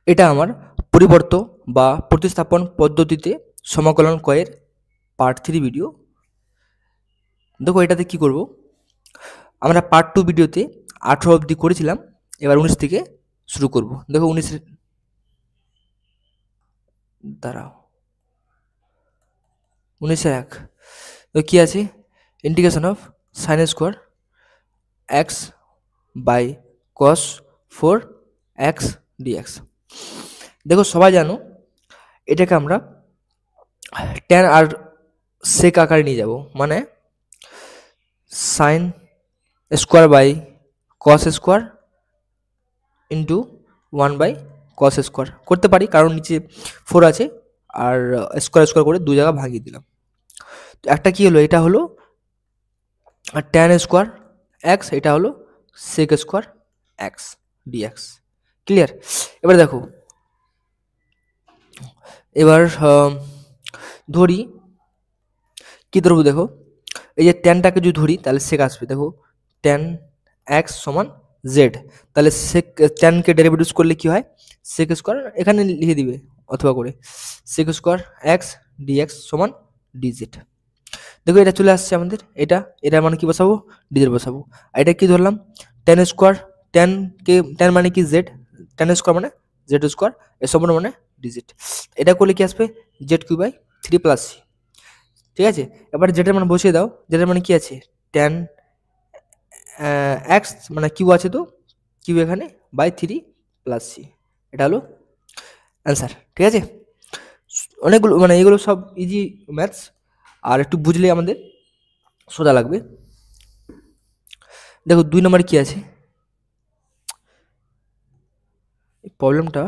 এটা আমার পরিবর্ত বা প্রতিস্থাপন পদ্ধতিতে সমাকলন কয়ের পার্ট 3 ভিডিও। দেখো এটাতে কি করব, আমরা পার্ট 2 ভিডিওতে 18 অবধি করেছিলাম, এবার 19 থেকে শুরু করব। দেখো 19 দাঁড়াও, 19-1 তো কি আছে, integration of sine square x by cos 4x dx। দেখো সবাই জানো এটাকে আমরা ট্যান আর সেক আকারে নিয়ে যাব, মানে sine square by cos square into 1/cos square করতে পারি, কারণ নিচে 4 আছে আর স্কোয়ার স্কোয়ার করে 2 জায়গা ভাঙিয়ে দিলাম। তো একটা কি হলো, এটা হলো ট্যান স্কোয়ার এক্স, এটা হলো sec square x dx. Clear? এবার দেখো, এবার ধরি কি ধরবো, দেখো এই যে ট্যানটাকে যদি ধরি তাহলে সেক আসবে। দেখো ট্যান এক্স সমান জেড, তাহলে সেক ট্যানকে ডেরিভেটিভস করলে কি হয়, সেক স্কোয়ার এখানে লিখে দিবে অথবা করে সেক স্কোয়ার এক্স ডিএক্স সমান ডিজেড। দেখো এটা চলে আসছে আমাদের, এটা মানে কি বসাবো, ডিজেড বসাবো। আর এটা কি ধরলাম, ট্যান স্কোয়ার, ট্যান মানে কি জেড, ট্যান স্কোয়ার মানে জেড স্কোয়ার, এর সমান মানে ডিজেড। এটা করলে কি আসবে, z cube by 3 plus c. ঠিক আছে, এবার জেডের মানে বসিয়ে দাও, জেডের মানে কি আছে, ট্যান এক্স মানে কিউ আছে, তো কিউ এখানে বাই 3 প্লাস সি, এটা হলো অ্যান্সার। ঠিক আছে, অনেকগুলো মানে এগুলো সব ইজি ম্যাথস, আর একটু বুঝলে আমাদের সোজা লাগবে। দেখো 2 নম্বরে কি আছে, প্রবলেমটা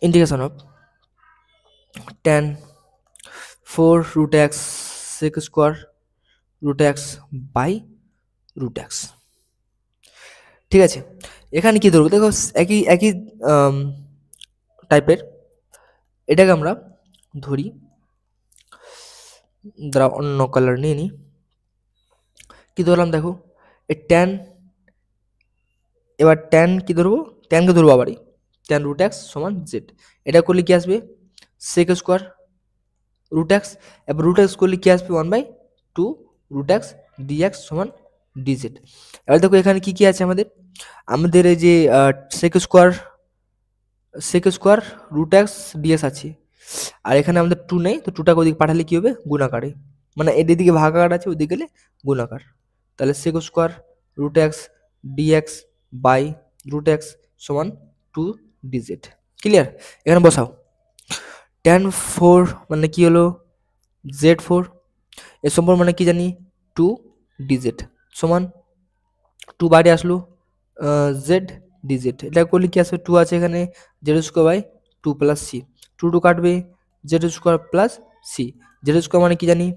integration of tan 4 root x sec square root x by root x। ঠিক আছে, এখানে কি ধরবো, দেখো একই একই টাইপের, এটাকে আমরা ধরি, দ্বারা অন্য কালার নিয়ে নিই। কি ধরলাম দেখো, এই ট্যান, এবার ট্যান কি ধরবো, ট্যানকে ধরবো আবারই, ট্যান রুট এক্স সমান জেড। এটা করলে কি আসবে, সেক স্কোয়ার রুট এক্স, এবার রুট এক্স করলে কি আসবে 1/2 রুট এক্স ডিএক্স সমান ডিজেড। এবার দেখো এখানে কি কি আছে আমাদের, আমাদের এই যে sec square root x dx আছে, আর এখানে আমাদের 2 নেই, তো 2টাকে ওদিকে পাঠালে কি হবে, গুণাকারে, মানে এদিকে ভাগাকার আছে, ওদিকে গেলে গুণাকার, তাহলে sec square root x dx by root x সমান 2 ডিজেড। ক্লিয়ার? এখানে বসাও, ট্যান 4 মানে কি হলো Z4, এর সম্পর্ক মানে কি জানি 2 ডিজেড সমান 2 বাইরে আসলো জেড ডিজেড। এটা করলে কি আসবে, 2 আছে এখানে, z square by 2 plus c, 2 কাটবে, z square plus c, z square মানে কি জানি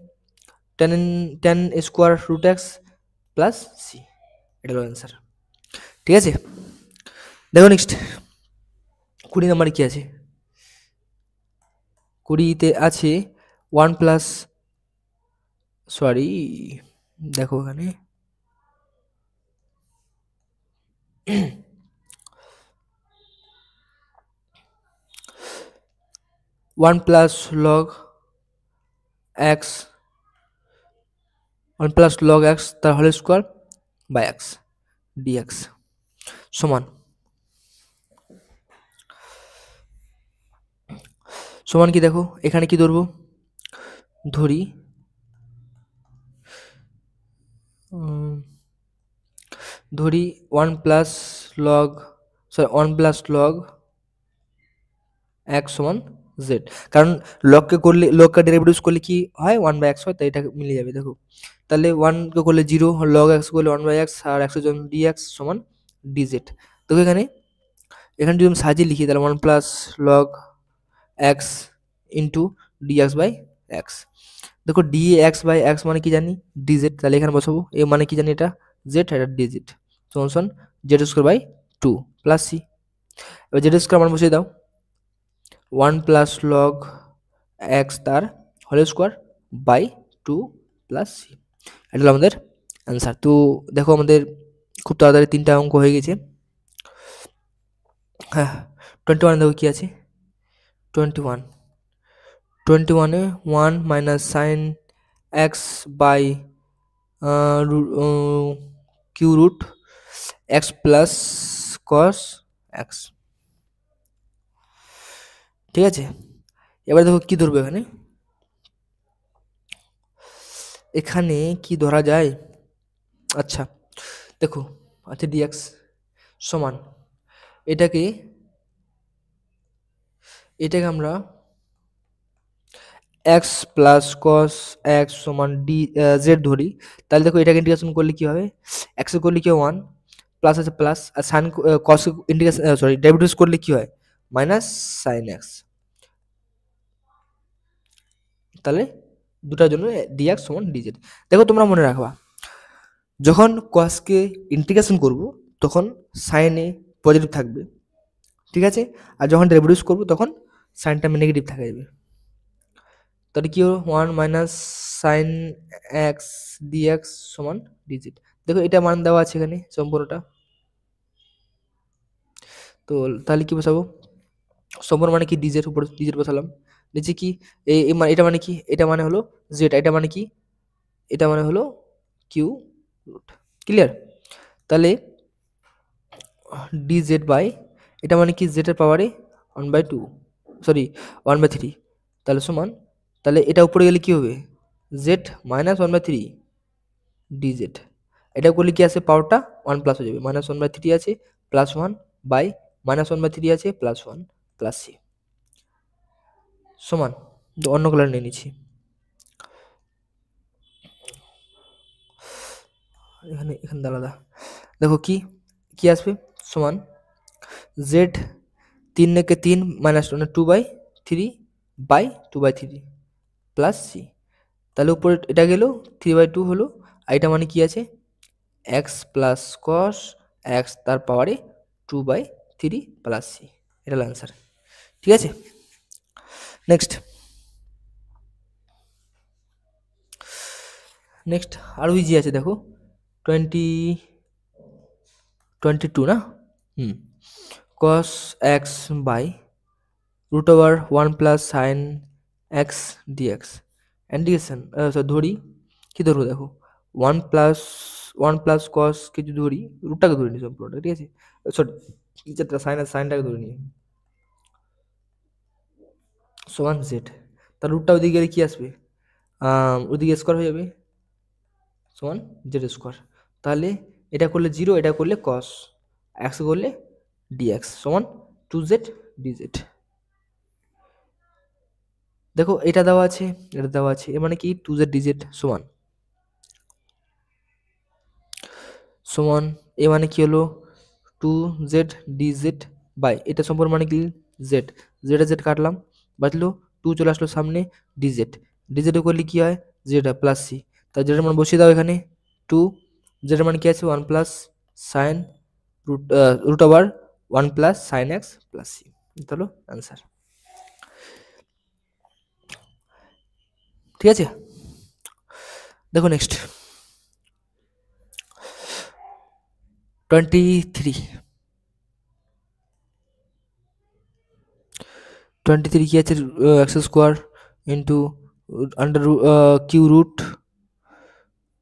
tan square root x plus C, এটা হলো অ্যান্সার। ঠিক আছে, দেখো নেক্সট 20 নম্বরে কি আছে, 20তে আছে 1 প্লাস, সরি দেখো এখানে 1 plus log x, 1 plus log x তার whole square by x dx সমান সমান কি, দেখো এখানে কি ধরবো, ধরি ধরি 1 plus log, sorry 1 plus log x সমান জেড, কারণ লগকে ডেরিভেটিভস করলে কি হয় 1/x হয়, তাই এটা মিলে যাবে। দেখো তাহলে 1 কে করলে 0, লগ এক্স করলে 1/x, আর এক্সের জন্য ডিএক্স সমান ডিজেড। দেখো এখানে এখানে যদি আমি সাজিয়ে লিখি তাহলে 1 plus log x into dx by x. দেখো ডিএক্স বাই এক্স মানে কি জানি ডিজেড, তাহলে এখানে বসাবো, এ মানে কি জানি এটা জেড, এটা ডিজেড সমান z square by 2 plus c. এবার জেড স্কোয়ার মান বসিয়ে দাও, 1 প্লাস লগ এক্স তার whole square by 2 plus C, এটা হলো আমাদের অ্যান্সার। তো দেখো আমাদের খুব তাড়াতাড়ি 3টা অঙ্ক হয়ে গেছে। হ্যাঁ, 21 দেখো কি আছে? 21 21 এ 1 minus sine x by cube root x plus cos x. ঠিক আছে, এবার দেখো কি ধরবো এখানে। এখানে কি ধরা যায়? আচ্ছা দেখো, আচ্ছা ডিএক্স সমান এটাকে এটাকে আমরা এক্স প্লাস কস এক্স সমান ডি জেড ধরি। তাহলে দেখো এটাকে ইন্টিগ্রেশন করলে কি হবে? এক্স করলে কি হয় 1, প্লাস আছে প্লাস, আর sine cos integration sorry derivative করলে কি হয়? Minus sine x. তাহলে দুটার জন্য ডিএক্স সমান ডিজেড। দেখো তোমরা মনে রাখবা, যখন কসকে ইন্টিগ্রেশন করব তখন সাইনে পজিটিভ থাকবে, ঠিক আছে, আর যখন ডেরিভেটিভ করব তখন সাইনটা নেগেটিভ থাকা যাবে। তাহলে কি হলো 1 মাইনাস সাইন এক্স ডিএক্স সমান ডিজিট। দেখো এটা মান দেওয়া আছে এখানে সম্পূর্ণটা। তো তাহলে কি বসাবো? সম্পূর্ণ মানে কি ডিজের উপর ডিজেট বসালাম। নিচে কি এটা মানে কি? এটা মানে হলো জেড, এটা মানে কি? এটা মানে হলো কিউ রুট। ক্লিয়ার? তাহলে ডিজেড বাই এটা মানে কি? জেড এর পাওয়ারে 1/2 সরি 1/3। তাহলে সমান, তাহলে এটা উপরে গেলে কি হবে? Z minus 1/3 DZ. এটা করলে কি আছে? পাওয়ারটা 1 প্লাস হয়ে যাবে, মাইনাস 1/3 আছে প্লাস 1 বাই মাইনাস 1/3 আছে প্লাস 1 প্লাস সি সমান। অন্য কালার নিয়ে নিচ্ছি, এখানে এখানে আলাদা। দেখো কি কি আসবে? সমান z 3 minus 2/3 by 2/3 plus C. তাহলে উপরে এটা গেল 3/2 হলো, আর এটা মানে কি আছে? এক্স প্লাস কস এক্স তার পাওয়ারে 2/3 প্লাস সি। এটা হলো অ্যান্সার। ঠিক আছে, নেক্সট নেক্সট আরও ইজি আছে দেখো। 22 না? Cos x by root over 1 plus sine x dx. Integration ধরি, কি ধরবো দেখো, 1 প্লাস কস কিছু ধরি, রুটটাকে ধরে নিই সম্পূর্ণটা, ঠিক আছে, সরি যেটা সাইনটাকে ধরে নিই সমান জেড। তার রুটটা ওইদিকে গেলে কি আসবে? ওইদিকে স্কোয়ার হয়ে যাবে সমান জেড স্কোয়ার। তাহলে এটা করলে 0, এটা করলে কস এক্স করলে ডিএক্স সমান 2z ডিজেড। দেখো এটা দেওয়া আছে, এটা দেওয়া আছে, এর মানে কি 2z ডিজেড সমান সমান এ মানে কি হলো 2z ডিজেড বাই এটা সম্পর্ক মানে কি জেড, জেড কাটলাম বাঁচলো 2 চলে আসলো সামনে, ডিজেড ডিজেড করলে কি হয়? Z plus c. তাই জেডের মান বসিয়ে দাও এখানে 2, জেডের মানে কি আছে? 1 plus sine root over 1 plus sine x plus C. এটা হলো অ্যান্সার। ঠিক আছে, দেখো নেক্সট 23 কি আছে? X square into under cube root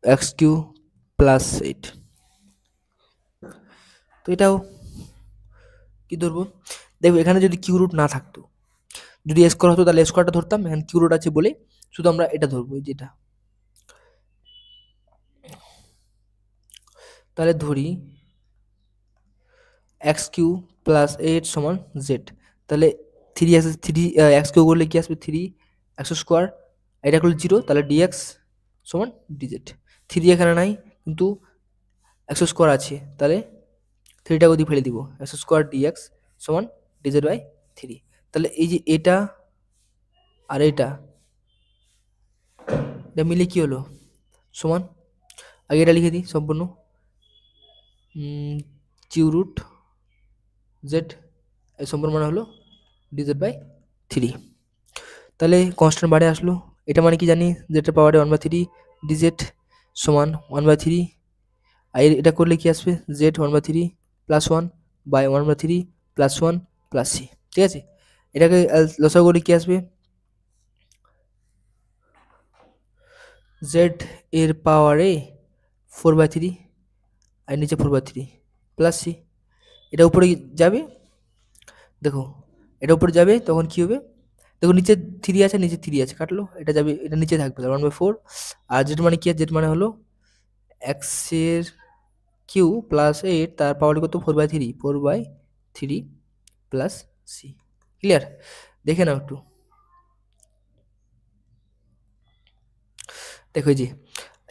x cube plus 8। তো এটাও কি ধরবো? দেখো এখানে যদি কিউ রুট না থাকতো, যদি স্কোয়ার হতো তাহলে স্কোয়ারটা ধরতাম, এখানে কিউ রুট আছে বলে শুধু আমরা এটা ধরবো, যেটা। তাহলে ধরি এক্স কিউ প্লাস 8 সমান জেড। তাহলে 3 এক্স কিউ করলে কি আসবে? 3 এক্স স্কোয়ার, এটা করলে 0, তাহলে ডিএক্স সমান ডিজেড। 3 এখানে নাই কিন্তু এক্স স্কোয়ার আছে, তাহলে 3টা ওদিকে ফেলে দিব, এক্স স্কোয়ার ডিএক্স সমান ডিজেড বাই 3। তাহলে এই যে এটা আর এটা মিলে কি হলো? সমান, আগে এটা লিখে দিই সম্পূর্ণ কিউ রুট জেড এই সম্পূর্ণ মানে হলো ডিজেড বাই 3। তাহলে কনস্ট্যান্ট বাড়ে আসলো, এটা মানে কি জানি? জেডের পাওয়ারে 1/3 ডিজেড, সমান 1/3, আর এটা করলে কি আসবে z 1/3 plus 1 by 1/3 plus 1 plus c. ঠিক আছে, এটাকে লসাগু করলে কি আসবে জেড এর পাওয়ারে 4/3 আর নিচে 4/3 প্লাস সি। এটা উপরে যাবে, দেখো এটা উপরে যাবে তখন কি হবে, দেখো নিচে 3 আছে, নিচে 3 আছে, কাটলো, এটা যাবে, এটা নিচে থাকবে 1/4। আর জেড মানে কি, জেড মানে হলো এক্স এর কিউ প্লাস 8 তার পাওয়ার কত 4/3, 4/3 প্লাস সি। ক্লিয়ার? দেখে নাও একটু, দেখো এই যে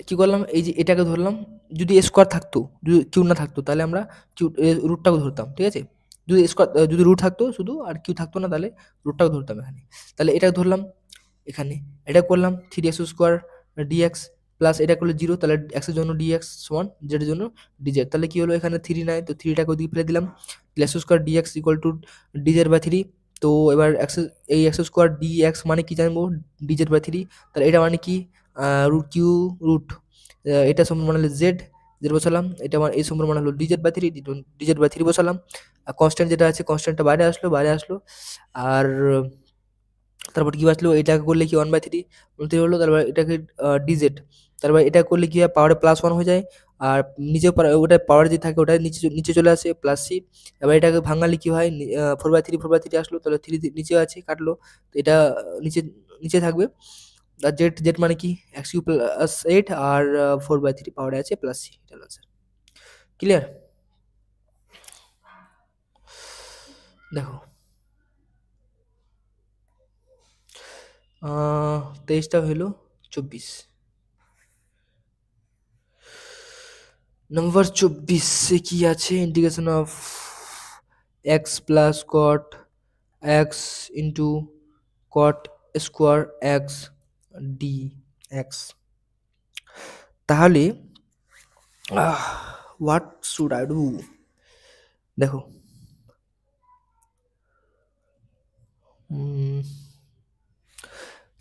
কি করলাম, এই যে এটাকে ধরলাম, যদি স্কোয়ার থাকতো, যদি কিউ না থাকতো তাহলে আমরা কিউ রুটটাকে ধরতাম। ঠিক আছে, যদি স্কোয়ার, যদি রুট থাকতো শুধু আর কিউ থাকতো না তাহলে রুটটাকে ধরতাম এখানে। তাহলে এটা ধরলাম এখানে, এটা করলাম 3x² ডিএক্স প্লাস এটা করলে 0, তাহলে x এর জন্য dx সমান z এর জন্য dz। তাহলে কি হলো, এখানে 3 নাই তো 3টাকে ওদিকে ফেলে দিলাম, x² dx equal to dz/3। তো এবার এই x² dx মানে কি জানবো, dz/3। তাহলে এটা মানে কি রুট কিউ রুট, এটা সমান মানে হলো জেড, জেড বসালাম, এটা মানে এই সমান মানে হলো dz/3, dz/3 বসালাম। আর কনস্ট্যান্ট যেটা আছে কনস্ট্যান্টটা বাইরে আসলো, বাইরে আসলো। আর তারপর কি বাঁচলো, এটাকে করলে কি 1/3 বলতে হলো, তারপর এটাকে ডিজেড, তারপর এটা করলে কি হয় পাওয়ারে +1 হয়ে যায়। আর নিচে ওটা পাওয়ার যে থাকে ওটা নিচে নিচে চলে আসে প্লাস সি। এবার এটাকে ভাঙালে কি হয় 4/3, 4/3 আসলো, তাহলে 3 নিচে আছে, কাটলো, তো এটা নিচে নিচে থাকবে। আর জেড, জেড মানে কি x³ + 8 আর 4/3 পাওয়ারে আছে প্লাস সি, এটা হলো आंसर। ক্লিয়ার? দেখো 23টা হলো 24। নাম্বার 24 কি আছে, integration of x plus cot x into cot square x D x. তাহলে হোয়াট শুড আই ডু, দেখো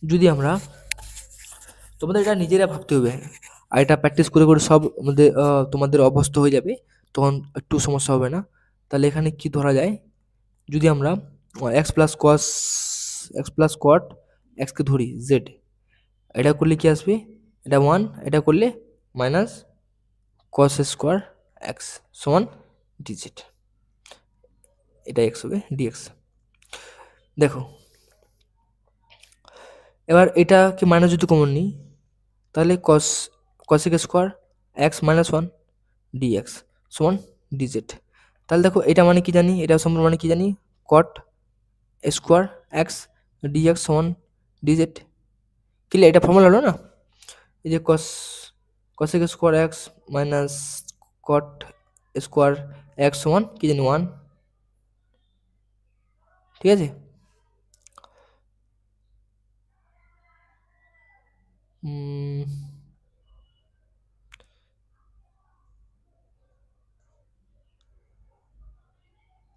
যদি আমরা, তোমাদের এটা নিজেরা ভাবতে হবে, আর এটা প্র্যাকটিস করে করে সব আমাদের তোমাদের অভ্যস্ত হয়ে যাবে, তখন একটু সমস্যা হবে না। তাহলে এখানে কি ধরা যায়, যদি আমরা x plus cos x plus cot এক্সকে ধরি জেড, এটা করলে কি আসবে, এটা 1, এটা করলে মাইনাস কস স্কোয়ার এক্স সমান ডিজিট, এটা এক্স হবে ডিএক্স। দেখো এবার এটাকে মাইনাস যদি কমন নিই, তাহলে কসেক স্কোয়ার এক্স -1 ডিএক্স সমান ডিজেড। তাহলে দেখো এটা মানে কি জানি, এটা সমান মানে কি জানি, কট স্কোয়ার এক্স ডিএক্স সমান ডিজেড। ক্লিয়ার? এটা ফর্মুলা হলো না, এই যে cosec square x minus cot square x সমান কি জানি 1। ঠিক আছে,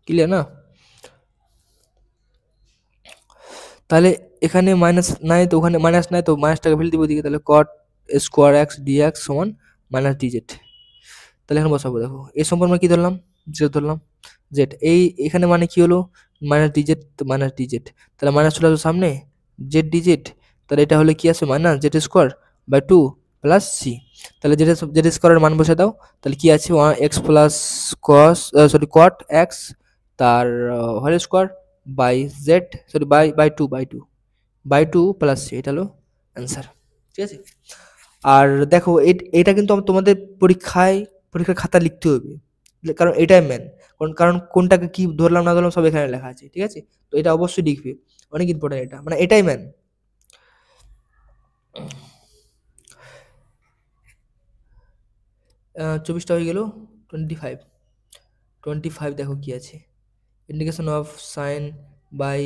ক্লিয়ার না? তাহলে এখানে মাইনাস নাই তো ওখানে মাইনাস নাই, তো মাইনাসটাকে ফেলে দিব দিকে, তাহলে কট স্কোয়ার এক্স ডিএক্স সমান মাইনাস ডিজেড। তাহলে এখানে বসাবো, দেখো এই সম্পর্কে কি ধরলাম, জেড ধরলাম, জেড এই এখানে মানে কি হলো মাইনাস ডিজেড, তো মাইনাস ডিজেড, তাহলে মাইনাস চলে আসবে সামনে, জেড ডিজেড, তাহলে এটা হলে কি আছে minus z square by 2 plus C. তাহলে জেড জেড স্কোয়ারের মান বসে দাও, তাহলে কি আছে x plus cos sorry cot x তার whole square by z sorry by two plus C, এটা হলো অ্যান্সার। ঠিক আছে, আর দেখো এটা কিন্তু তোমাদের পরীক্ষার খাতা লিখতে হবে, কারণ এটাই মেন, কারণ কোনটাকে কি ধরলাম না ধরলাম সব এখানে লেখা আছে। ঠিক আছে, তো এটা অবশ্যই লিখবে, অনেক ইম্পর্টেন্ট, এটা মানে এটাই মেন। 24টা হয়ে গেল, 25, 25 দেখো কি আছে, integration of sine by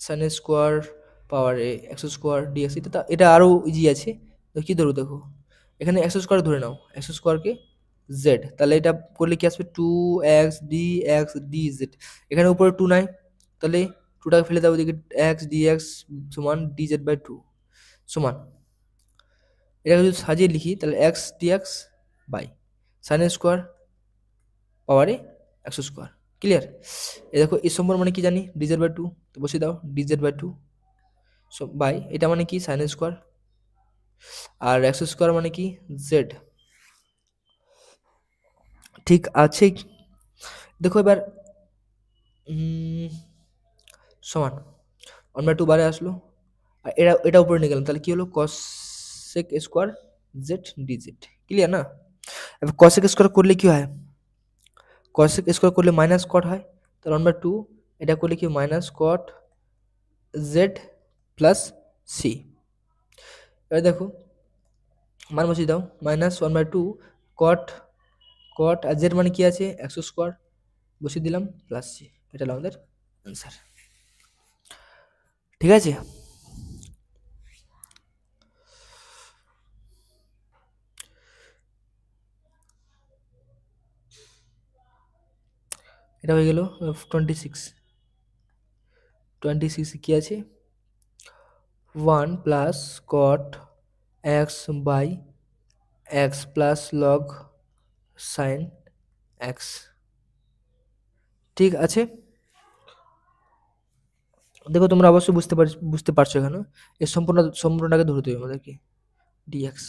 sine square power এ এক্স স্কোয়ার ডিএক্স, এটা আরও ইজি আছে। তো কি ধরো, দেখো এখানে এক্স স্কোয়ার ধরে নাও, এক্স স্কোয়ারকে জেড, তাহলে এটা করলে কি আসবে 2x dx dz, এখানে উপরে 2 নাই, তাহলে 2টাকে ফেলে দাও ওদিকে, এক্স ডিএক্স সমান dz/2 সমান, এটাকে যদি সাজিয়ে লিখি তাহলে x dx by sine square পাওয়ারে এক্স স্কোয়ার। ক্লিয়ার? এ দেখো এই সম্পর্ক মানে কি জানি, ডিজেড বাই টু, তো বসিয়ে দাও ডিজেড বাই টু বাই এটা মানে কি সাইন স্কোয়ার, আর এক্স স্কোয়ার মানে কি জেড। ঠিক আছে? দেখো এবার সমান 1/2 বারে আসলো, আর এটা উপরে নিয়ে গেলাম, তাহলে কি হলো cosec square z dz. Clear না? এবার কসেক স্কোয়ার করলে কি হয়, কসেক স্কোয়ার করলে মাইনাস কট হয়, তাহলে 1/2 এটা করলে কি minus cot z plus c. এবার দেখো মান বসিয়ে দাও, মাইনাস 1/2 কট কট আর জেড মানে কি আছে এক্স স্কোয়ার, বসিয়ে দিলাম প্লাস সি। এটা হলো আমাদের অ্যান্সার। ঠিক আছে? এটা হয়ে গেল 26। 26 কি আছে 1 plus cot x by x plus log sine x. ঠিক আছে? দেখো তোমরা অবশ্যই বুঝতে পারছো এখানে এর সম্পূর্ণটাকে ধরতে হবে আমাদেরকে ডিএক্স।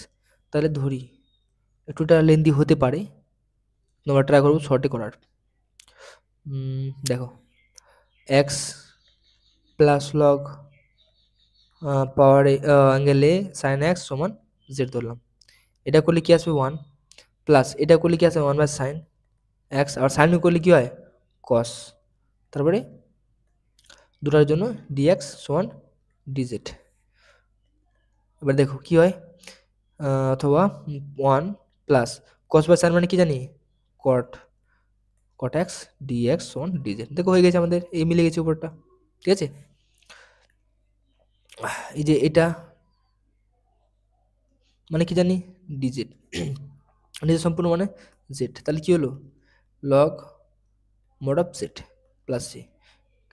তাহলে ধরি একটুটা লেন্দি হতে পারে, তোমরা ট্রাই করবো শর্টে করার। দেখো এক্স প্লাস লগ পাওয়ার অ্যাঙ্গেলে সাইন এক্স সমান জেড ধরলাম, এটা করলে কি আসবে 1 প্লাস এটা করলে কি আসবে 1 বাই সাইন এক্স, আর সাইন করলে কি হয় কস, তারপরে দুটার জন্য ডিএক্স সমান ডিজেড। এবার দেখো কি হয় অথবা 1 প্লাস কস বাই সাইন মানে কি জানি কট কট এক্স ডিএক্স সমান ডিজেড। দেখো হয়ে গেছে আমাদের, এই মিলে গেছে উপরটা। ঠিক আছে? এই যে এটা মানে কি জানি ডিজেড, ডিজেড সম্পূর্ণ মানে জেড, তাহলে কি হলো log mod of z plus c.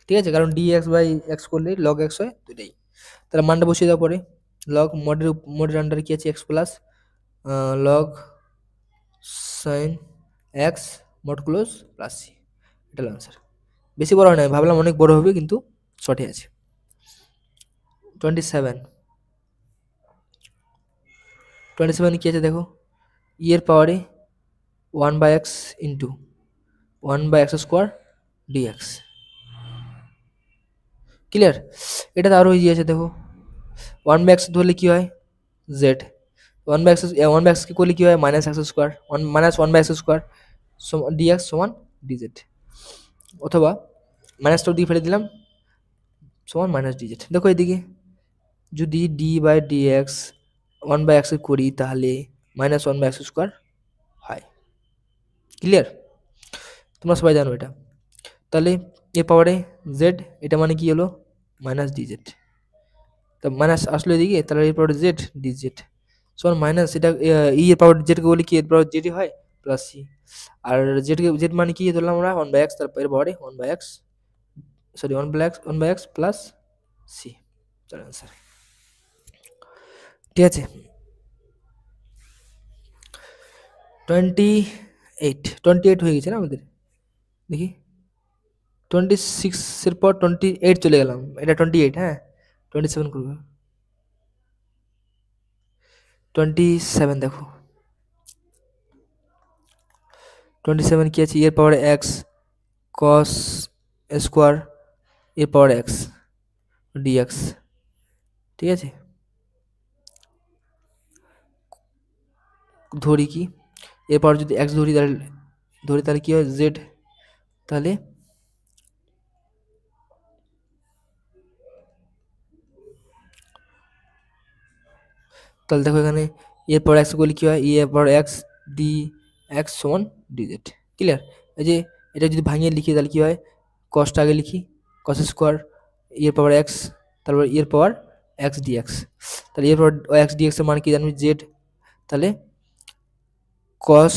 ঠিক আছে? কারণ ডিএক্স বাই এক্স করলে লগ এক্স হয় দুটাই। তাহলে মানটা বসিয়ে দেওয়ার পরে লগ মোডের আন্ডারে কি আছে x plus log sine x mod close plus C. এটা হলো আনসার। বেশি বড় হয় না, ভাবলাম অনেক বড় হবে কিন্তু সঠিক আছে। 27 কি আছে দেখো ই এর পাওয়ারে 1 by x into 1 by x square dx. Clear? এটা তো আরও ইজি আছে, দেখো 1 বাই এক্স ধরলে কি হয় z, 1 by x 1 by x কি করলে কি হয় minus x square, minus 1 by x square dx সমান ডিজেড, অথবা মাইনাসটাও দিয়ে ফেলে দিলাম সমান মাইনাস ডিজেড। দেখো এদিকে যদি d by dx 1 by x করি তাহলে মাইনাস 1 বাই এক্স স্কোয়ার হয়। ক্লিয়ার? তোমরা সবাই জানো এটা। তাহলে এ পাওয়ারে জেড এটা মানে কি হলো মাইনাস ডিজেড, তা মাইনাস আসলো এদিকে, তাহলে এর পাওয়ারে জেড ডিজেড সমান মাইনাস এটা ই এর পাওয়ার জেডকে বলি কি এর পাওয়ার জেডই হয় প্লাস সি, আর জেড মানে কি ধরলাম আমরা 1 বাই এক্স, তারপর এর পাওয়ারে 1 by x sorry 1 by x plus c. চলো অ্যান্সার। ঠিক আছে? 28 হয়ে গেছে না আমাদের, দেখি 26 এর পর 28 চলে গেলাম, এটা 28, হ্যাঁ 27 করবো। 27 দেখো 27 কি আছে এর পাওয়ারে এক্স কস স্কোয়ার এর পাওয়ার এক্স ডিএক্স। ঠিক আছে? ধরি কি এরপর যদি এক্স ধরি তাহলে কি হয় জেড, তাহলে দেখো এখানে এরপর এক্স করলে কি হয় এরপর এক্স ডি এক্স সমান ডিজেড। ক্লিয়ার? এই যে এটা যদি ভাঙিয়ে লিখি তাহলে কি হয় কসটা আগে লিখি কস স্কোয়ার এর পাওয়ার এক্স, তারপর এর পাওয়ার এক্স ডিএক্স, তাহলে এরপর এক্স ডিএক্স এর মান কি জানবি জেড, তাহলে কস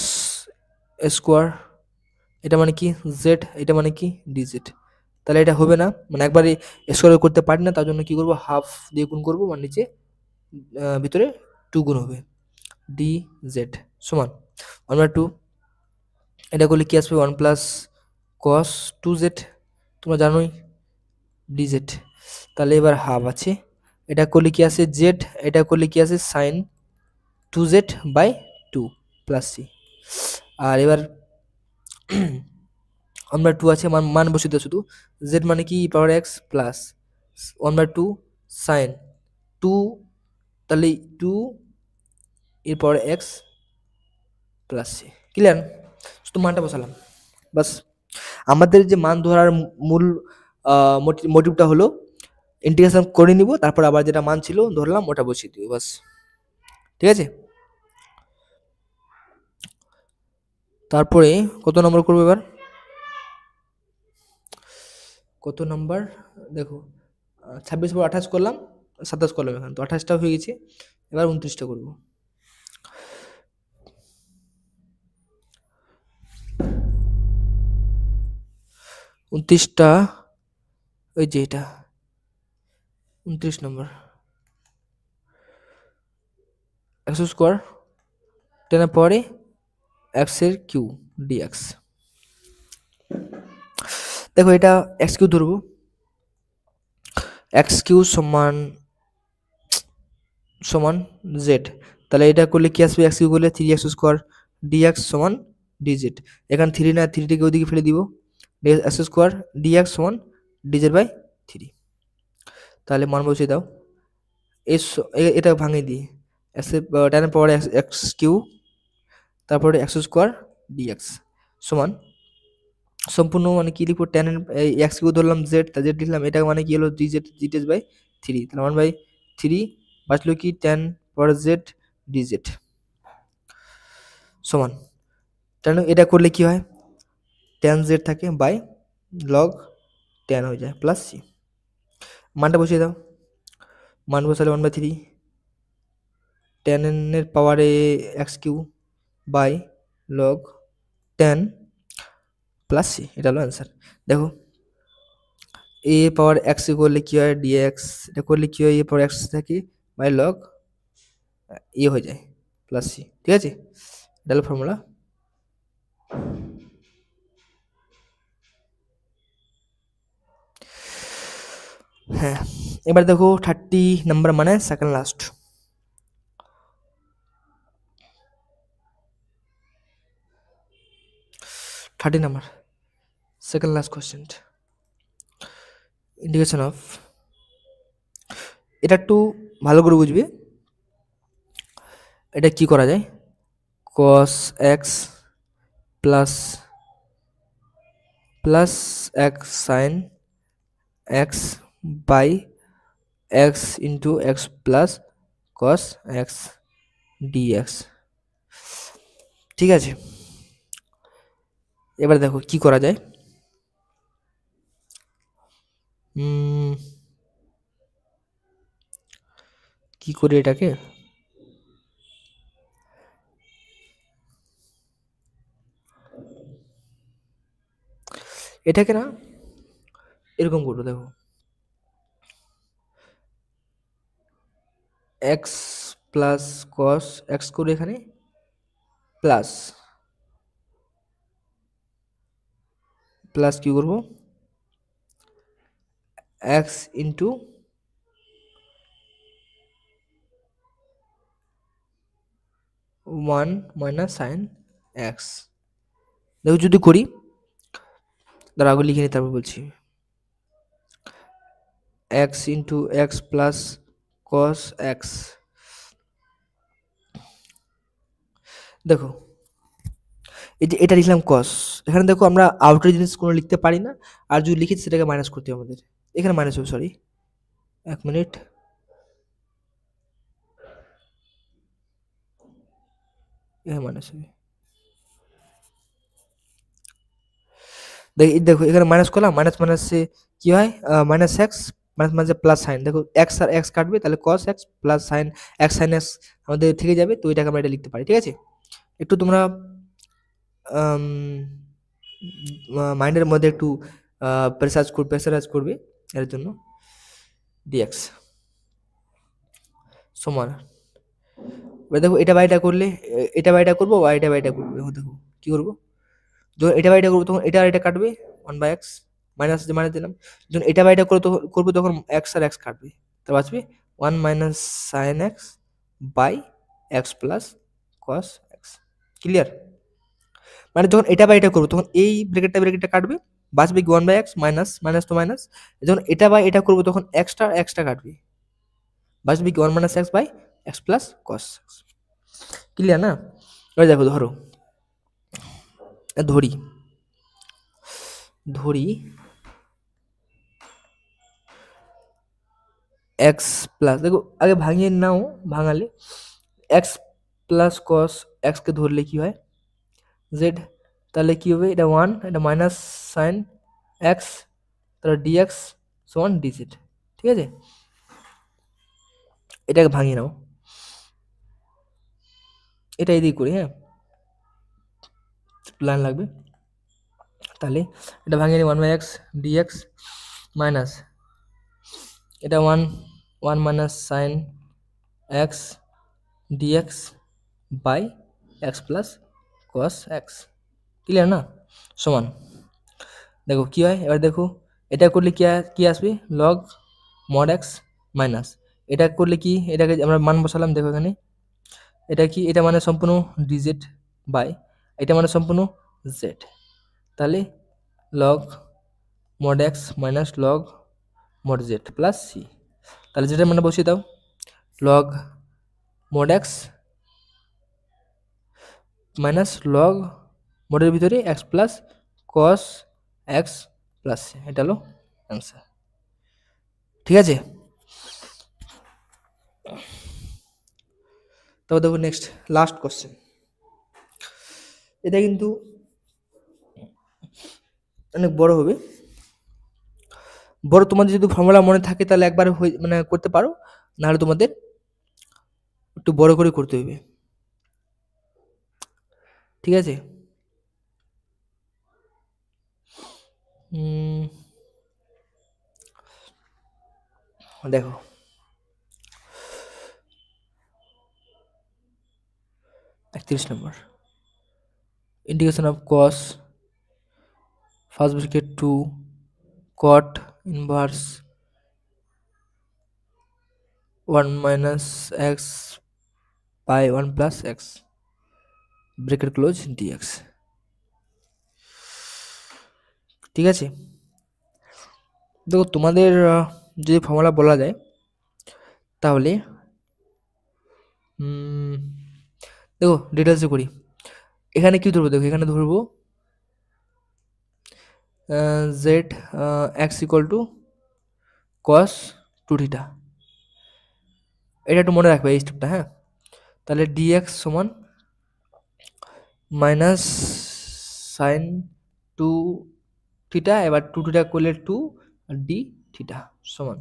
স্কোয়ার এটা মানে কি জেড, এটা মানে কি ডিজেড। তাহলে এটা হবে না, মানে একবারে স্কোয়ার করতে পারি না, তার জন্য কি করব হাফ দিয়ে গুণ করবো, মানে নিচে ভিতরে 2 গুণ হবে। ডি জেড সমান 1/2, এটা করলে কি আসবে 1 প্লাস কস 2z, তোমরা জানোই dz। তাহলে এবার হাফ আছে, এটা করলে কি আছে z, এটা করলে কি আছে সাইন 2z/2 প্লাস সি। আর এবার আমরা 2 আছে, মান বসিয়ে দাও শুধু। z মানে কি পাওয়ার x প্লাস 1/2 সাইন 2, তাহলে 2 এর পাওয়ার x প্লাস সি। ক্লিয়ার? শুধু মানটা বসালাম বাস। আমাদের যে মান ধরার মূল মোটিভটা হলো ইন্টিগ্রেশন করে নিব, তারপর আবার যেটা মান ছিল ধরলাম ওটা বসিয়ে দিব বাস। ঠিক আছে? তারপরে কত নম্বর করবো এবার? কত নাম্বার দেখো, 26 পর 28 করলাম, 27 করলাম, এখানে তো 28টা হয়ে গেছে। এবার 29টা করব। 29টা ওই যে এটা 29 নম্বর, এক্স স্কোয়ার টেনের পরে এক্স এর কিউ ডিএক্স। দেখো এটা এক্স কিউ ধরবো, এক্স কিউ সমান সমান জেড, তাহলে এটা করলে কি আসবে এক্স কিউ করলে 3x স্কোয়ার ডিএক্স সমান ডিজেড। এখানে 3 না, 3টিকে ওদিকে ফেলে দিব, এক্স স্কোয়ার ডিএক্স সমান ডিজেড/3। তাহলে মান বসিয়ে দাও, এটা ভাঙিয়ে দিই, এক্স টেনের পাওয়ার এক্স কিউ তারপরে এক্স স্কোয়ার ডিএক্স সমান সম্পূর্ণ মানে কি লিখবো, টেন এক্স কিউ ধরলাম জেড, তা জেড লিখলাম, এটা মানে কি হলো ডিজেড/3, তাহলে 1/3 বাঁচলো কি টেন পাওয়ার জেড ডিজেড সমান টেন। এটা করলে কি হয় টেন জেড থাকে বাই লগ টেন হয়ে যায় প্লাস সি। মানটা বসিয়ে দাও, মান বসালে 1/3 টেন এর পাওয়ারে x cube by log ten plus C, এটা হলো অ্যান্সার। দেখো এ পাওয়ার এক্স করলে কি হয় ডিএক্স, এটা করলে কি হয় এ পাওয়ার এক্স থাকে বাই লগ এ হয়ে যায় প্লাস সি। ঠিক আছে, এটা হলো ফর্মুলা। হ্যাঁ, এবার দেখো 30 নাম্বার মানে second last. 30 number second last question, integration of, এটা একটু ভালো করে বুঝবে। এটা কি করা যায়, cos x plus plus x sin x by x into x plus cos x dx। ঠিক আছে, এবার দেখো কি করা যায়। কি করি এটাকে, এটাকে না এরকম করবো, দেখো এক্স প্লাস কস এক্স করে এখানে প্লাস প্লাস কি করবো x into one minus sine x. দেখো যদি করি, দাঁড়া আগে লিখে নিই তারপর বলছি, x into x plus cos x. দেখো এটা লিখলাম কস, এখানে দেখো আমরা আউটার জিনিস কোনো লিখতে পারি না, আর যদি লিখেছি সেটাকে মাইনাস করতে হবে আমাদের, এখানে মাইনাস হবে, সরি 1 মিনিট, এখানে মাইনাস হবে। দেখো এখানে মাইনাস করলাম, মাইনাস মাইনাসে কি হয় মাইনাস এক্স, মাইনাস মাইনাসে প্লাস সাইন, দেখো এক্স আর এক্স কাটবে, তাহলে cos x plus sine x sine x আমাদের থেকে যাবে, তো এটাকে আমরা এটা লিখতে পারি। ঠিক আছে, একটু তোমরা মাইন্ডের মধ্যে একটু প্রেসারাইজ করবে এর জন্য। ডিএক্স সমান এবার দেখো এটা বাইটা করলে এটা বাইটা করবো বা এটা বাইটা করবো, দেখো কি করবো, যখন এটা বাইটা করবো তখন এটা আর এটা কাটবে 1/x, মাইনাস যে মাইনাস দিলাম, যখন এটা বাইটা করবো তখন এক্স আর এক্স কাটবে, তা বাঁচবে 1 minus sine x by x plus cos x. Clear? মানে যখন এটা বা এটা করবো তখন এই ব্র্যাকেটটা কাটবে, বাঁচবে কি 1/x, মাইনাস মাইনাস তো মাইনাস, যখন এটা বা এটা করবো তখন এক্সটা কাটবে, বাঁচবে কি 1 minus x by x plus cos. Clear না? এবার দেখো ধরো ধরি ধরি এক্স প্লাস, দেখো আগে ভাঙিয়ে নাও, ভাঙালে এক্স প্লাস কস এক্সকে ধরলে কি হয় জেড, তাহলে কি হবে, এটা 1, এটা মাইনাস সাইন এক্স, তাহলে ডিএক্স সমান ডিজেড। ঠিক আছে, এটাকে ভাঙিয়ে নাও, এটা এদিকে করি, হ্যাঁ লাইন লাগবে, তাহলে এটা ভাঙিয়ে নিই 1/x ডিএক্স মাইনাস এটা 1 minus sine x dx by x plus cos x. Clear না? সমান, দেখো কি হয়, এবার দেখো এটা করলে কি আসবে, লগ মড এক্স মাইনাস, এটা করলে কি, এটাকে আমরা মান বসালাম, দেখো এখানে এটা কি, এটা মানে সম্পূর্ণ ডিজেড বাই এটা মানে সম্পূর্ণ জেড, তাহলে log mod x minus log mod z plus C, তাহলে যেটা মানে বসিয়ে দাও, log mod x minus log মডের ভিতরে x plus cos x plus C, এটা হলো অ্যান্সার। ঠিক আছে, তবে দেখো নেক্সট লাস্ট কোশ্চেন, এটা কিন্তু অনেক বড় হবে, বড় তোমাদের যদি ফর্মুলা মনে থাকে তাহলে একবার মানে করতে পারো, নাহলে তোমাদের একটু বড় করে করতে হবে। ঠিক আছে, দেখো 31 নম্বর, integration of cos first bracket 2 cot inverse 1 minus x by 1 plus x bracket close dx. ঠিক আছে, দেখো তোমাদের যদি ফর্মুলা বলা যায় তাহলে দেখো ডিটেলসে করি, এখানে কি ধরবো, দেখো এখানে ধরবো z x equal to cos 2 theta, এটা একটু মনে রাখবে এই স্টেপটা, হ্যাঁ, তাহলে ডিএক্স সমান মাইনাস সাইন 2 থিটা, এবার 2 থিটা করলে 2 ডি থিটা সমান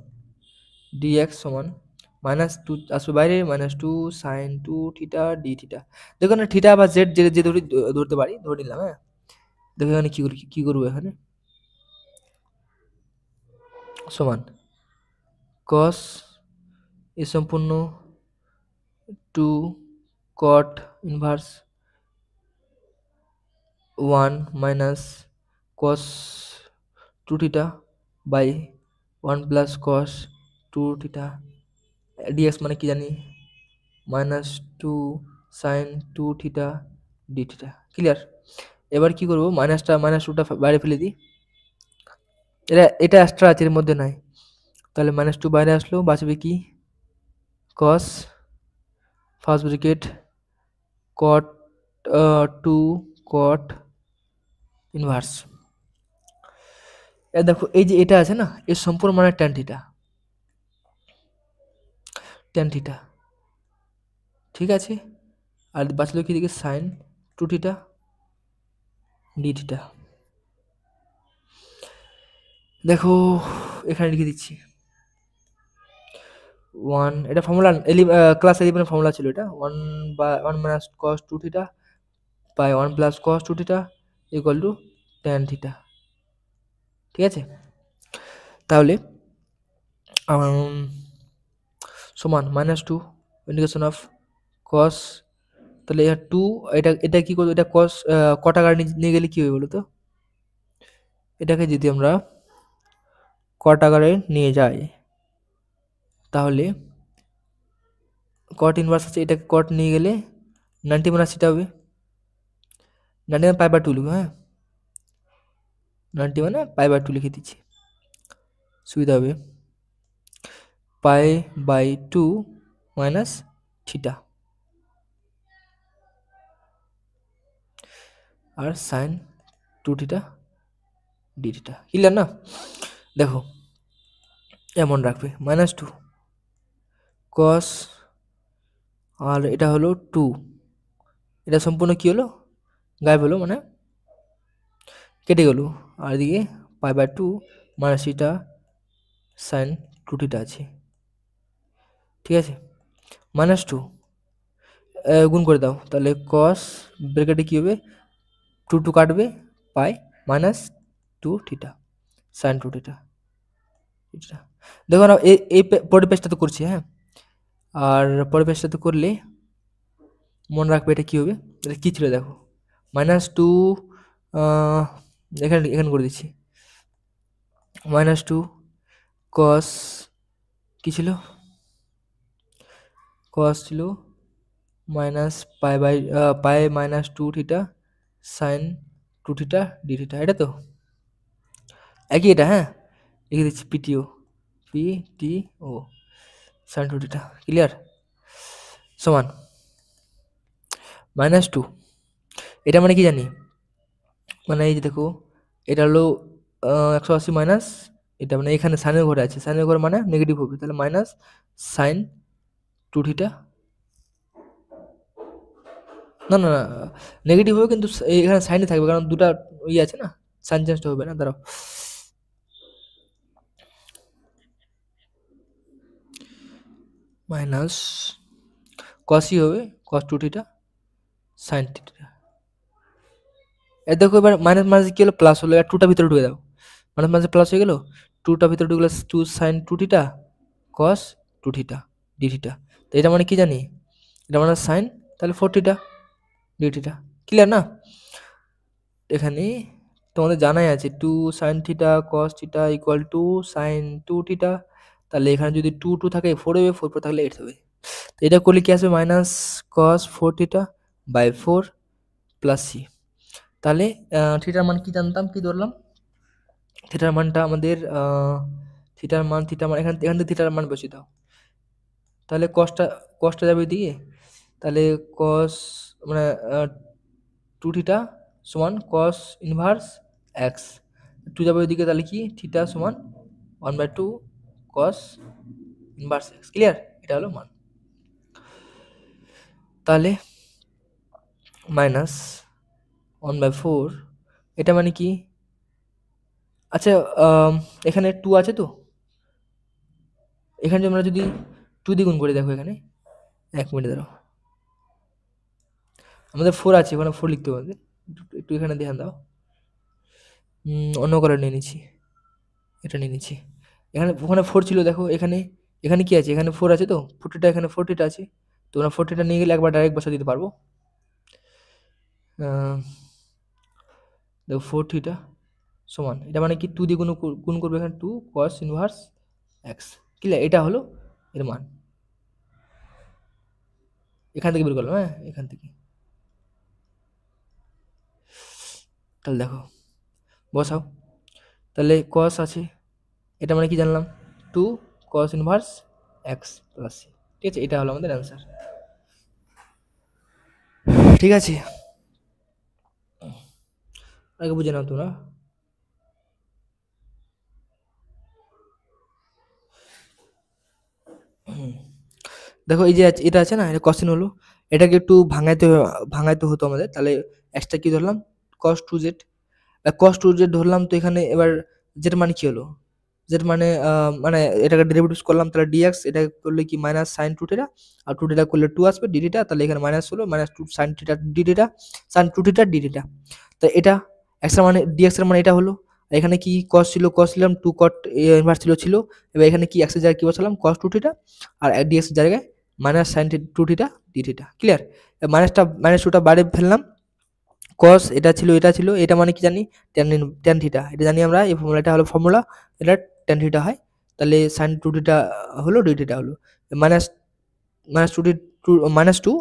ডিএক্স সমান মাইনাস 2 আসবে বাইরে minus 2 sine 2 theta d theta, দেখো না থিটা বা জেড যে ধরতে পারি, ধরে নিলাম, হ্যাঁ, দেখো এখানে কি করবো, এখানে সমান কস এ সম্পূর্ণ 2 cot inverse 1 minus cos 2 theta by 1 plus cos 2 theta dx মানে কি জানি minus 2 sine 2 theta d theta. Clear? এবার কি করবো, মাইনাস টুটা বাইরে ফেলে দিই, এটা এক্সট্রা আছে, এর মধ্যে নাই, তাহলে মাইনাস 2 বাইরে আসলো, বাঁচবে কি কস ফার্স্ট ব্র্যাকেট কট 2 কট ইনভার্স, দেখো এই যে এটা আছে না, এর সম্পূর্ণ মানে ট্যান থিটা, ঠিক আছে, আর বাঁচলো কি দিকে সাইন 2 থিটা ডি থিটা। দেখো এখানে লিখে দিচ্ছি 1, এটা ফর্মুলা ক্লাস 11 ফর্মুলা ছিল, এটা 1 by 1 minus cos 2 theta by 1 plus cos 2 theta equal to tan theta. ঠিক আছে, তাহলে সমান মাইনাস 2 ইন্টিগ্রেশন অফ কস, তাহলে এটা 2, এটা এটা কি করব, এটা কস কট আকারে নিয়ে গেলে কি হবে বলো তো? এটাকে যদি আমরা কট আকারে নিয়ে যাই তাহলে কট ইনভার্স আছে, এটাকে কট নিয়ে গেলে 90 মাইনাস থিটা হবে। 90 মানে পাই বাই 2 লিখো, হ্যাঁ 90 মানে পাই বাই 2 লিখে দিচ্ছি, সুবিধা হবে। পাই বাই 2 মাইনাস থিটা আর sine 2 theta d theta, clear না? দেখো এমন রাখবে -2 কস, আর এটা হলো 2, এটা সম্পূর্ণ কি হলো, গায়েব হলো, মানে কেটে গেল। আর এদিকে pi by 2 minus theta sine 2 theta আছে, ঠিক আছে। -2 গুণ করে দাও, তাহলে কস ব্র্যাকেটে কি হবে, 2 কাটবে, পাই মাইনাস 2 থিটা সাইন 2 থিটা। দেখো না এই পরের পেজটা তো করছি, হ্যাঁ, আর পরের পেজটা তো করলে মনে রাখবে এটা কি হবে, এটা কি ছিল দেখো, -2 এখানে এখানে করে দিচ্ছি, -2 কস কি ছিল, কস ছিল minus pi by pi -2 theta sine 2 theta d theta, এটা তো একই এটা, হ্যাঁ লিখে দিচ্ছি পিটিও, পিটিও সাইন 2 থিটা, ক্লিয়ার, সমান -2, এটা মানে কি জানি, মানে এই যে দেখো এটা হলো 180 মাইনাস, এটা মানে এখানে সাইনের ঘরে আছে, সাইনের ঘর মানে নেগেটিভ হবে, তাহলে মাইনাস সাইন 2 থিটা, না না না নেগেটিভ হবে কিন্তু এখানে সাইনে থাকবে, কারণ দুটা ইয়ে আছে না, সাইন চেঞ্জটা হবে না, দাঁড়াও মাইনাস কসই হবে, কস 2 থিটা সাইন থিটা। এ দেখো এবার মাইনাস মাইনাস কি হলো, প্লাস হলো, এবার 2টা ভিতরে ঢুকে দাও, মাইনাস মাইনাস প্লাস হয়ে গেল, 2টা ভিতরে ঢুকলে 2 sine 2 theta cos 2 theta d theta, তো এটা মানে কি জানি, এটা মানে সাইন, তাহলে 4 থিটা ডি থিটা, ক্লিয়ার না? এখানে তোমাদের জানাই আছে 2 sine theta cos theta equal to sine 2 theta, তাহলে এখানে যদি 2 2 থাকে 4 হবে, 4 4 থাকলে 8 হবে, তো এটা করলে কি আসবে, minus cos 4 theta by 4 plus C, তাহলে থিটার মান কি জানতাম, কি ধরলাম, থিটার মানটা আমাদের থিটার মান এখান এখান থেকে থিটার মান বসিয়ে দাও, তাহলে কসটা যাবে এদিকে, তাহলে কস মানে 2 থিটা সমান কস ইনভার্স এক্স, 2 যাবে ওইদিকে, তাহলে কি থিটা সমান 1/2 কস ইনভার্স এক্স, ক্লিয়ার, এটা হলো মান, তাহলে মাইনাস 1/4, এটা মানে কি, আচ্ছা এখানে 2 আছে তো, এখানে আমরা যদি 2 দিয়ে গুণ করে দেখো, এখানে 1 মিনিট দাঁড়াও, আমাদের 4 আছে, ওখানে 4 লিখতে হবে, একটু এখানে ধ্যান দাও, অন্য কালার নিয়ে নিচ্ছি, এটা নিয়ে নিচ্ছি, এখানে ওখানে 4 ছিল, দেখো এখানে এখানে কি আছে, এখানে 4 আছে তো, 40টা এখানে 40টা আছে, তো আমরা 40টা নিয়ে গেলে একবার ডাইরেক্ট বসা দিতে পারবো, দেখো 4 থিটা সমান, এটা মানে কি 2 দিয়ে গুণ করবে, এখানে 2 cos ইনভার্স x, ক্লিয়ার, এটা হলো এর মান, এখান থেকে বের করলাম, হ্যাঁ এখান থেকে, তাহলে দেখো বসাও, তাহলে cos আছে, এটা মানে কি জানলাম 2 cos inverse x plus c, ঠিক আছে, এটা হলো আমাদের অ্যান্সার, ঠিক আছে, আগে বুঝে নাও তোমরা, দেখো এই যে এটা আছে না, এটা কোশ্চেন হলো, এটাকে একটু ভাঙাইতে হতো আমাদের, তাহলে এক্সট্রা কি ধরলাম cos 2z, cos 2z ধরলাম, তো এখানে এবার জেড মানে কি হলো, জেড মানে মানে এটাকে ডেরিভেটিভস করলাম, তাহলে dx, এটা করলে কি মাইনাস সাইন 2 থিটা, আর 2 থিটা করলে 2 আসবে ডি থিটা, তাহলে এখানে মাইনাস হলো -2 sine theta d theta, sine 2 theta d theta, তো এটা x এর মানে dx এর মানে এটা হলো, আর এখানে কি cos ছিল, cos নিলাম, 2 cot ইনভার্স ছিল, এবার এখানে কি x এর জায়গায় কি বসালাম cos 2 থিটা, আর dx এর জায়গায় minus sine two theta d theta. Clear? Minus টুটা বাইরে ফেললাম, কস এটা ছিল এটা মানে কি জানি ট্যান থিটা, এটা জানি আমরা, এই ফর্মুলাটা হলো ফর্মুলা, এটা ট্যান থিটা হয়। তাহলে সাইন টু থিটা হলো ডি থিটা হলো minus minus two minus two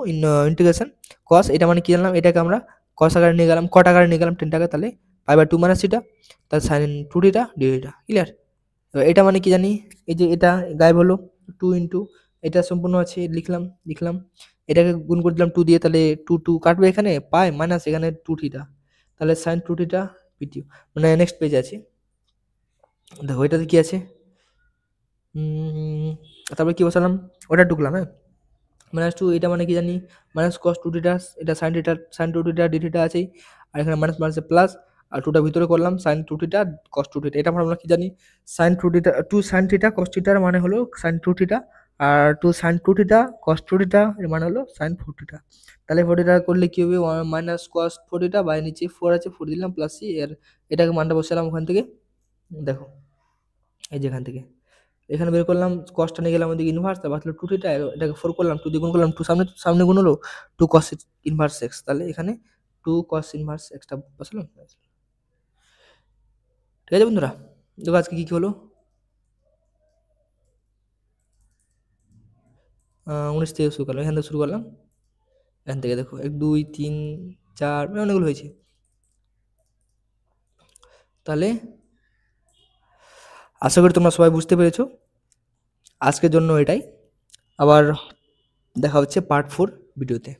integration cos, এটা মানে কি জানলাম, এটাকে আমরা কস আকারে নিয়ে গেলাম, কট আকারে নিয়ে গেলাম টেনটাকে, তাহলে pi by two minus theta, তাহলে sine two theta d theta. Clear? এবার এটা মানে কি জানি, এই যে এটা গায়েব হলো, টু ইন্টু এটা সম্পূর্ণ আছে, লিখলাম এটাকে গুণ করে দিলাম টু দিয়ে, তাহলে টু টু কাটবে এখানে, পাই মাইনাস এখানে টু থিটা, তাহলে সাইন টু থিটা পিটিউ। মানে নেক্সট পেজে আছে, দেখো এটাতে কি আছে, তারপরে কি বসালাম, ওটা ঢুকলাম, হ্যাঁ মাইনাস টু, এটা মানে কি জানি মাইনাস কস টু থিটা, এটা sine two theta d theta আছেই, আর এখানে মাইনাস মাইনাসে প্লাস, আর টুটা ভিতরে করলাম sine two theta cos two theta, এটা আমরা কি জানি sine two theta two sine theta cos থিটার মানে হলো সাইন টু থিটা, আর two sine two theta cos two theta এর মানে হলো সাইন ফোর থিটা। তাহলে ফোর থিটা করলে কি হবে, minus cos four theta, by নিচে ফোর আছে, ফোর দিলাম প্লাস সি, এর এটাকে মানটা বসালাম ওখান থেকে, দেখো এই যেখান থেকে এখানে বের করলাম, কসটা নিয়ে গেলাম ওদিকে ইনভার্স, তারপর টু থিটা, এটাকে ফোর করলাম, টু দিয়ে গুণ করলাম, টু সামনে সামনে গুণ হলো, টু কস ইনভার্স এক্স, তাহলে এখানে টু কস ইনভার্স এক্সটা বসালাম। ঠিক আছে বন্ধুরা, দেখো আজকে কী কী হলো, 19 থেকে শুরু করলাম, এখান থেকে শুরু করলাম, এখান থেকে দেখো 1 2 3 4 মানে অনেকগুলো হয়েছে। তাহলে আশা করি তোমরা সবাই বুঝতে পেরেছো, আজকের জন্য এটাই, আবার দেখা হচ্ছে পার্ট 4 ভিডিওতে।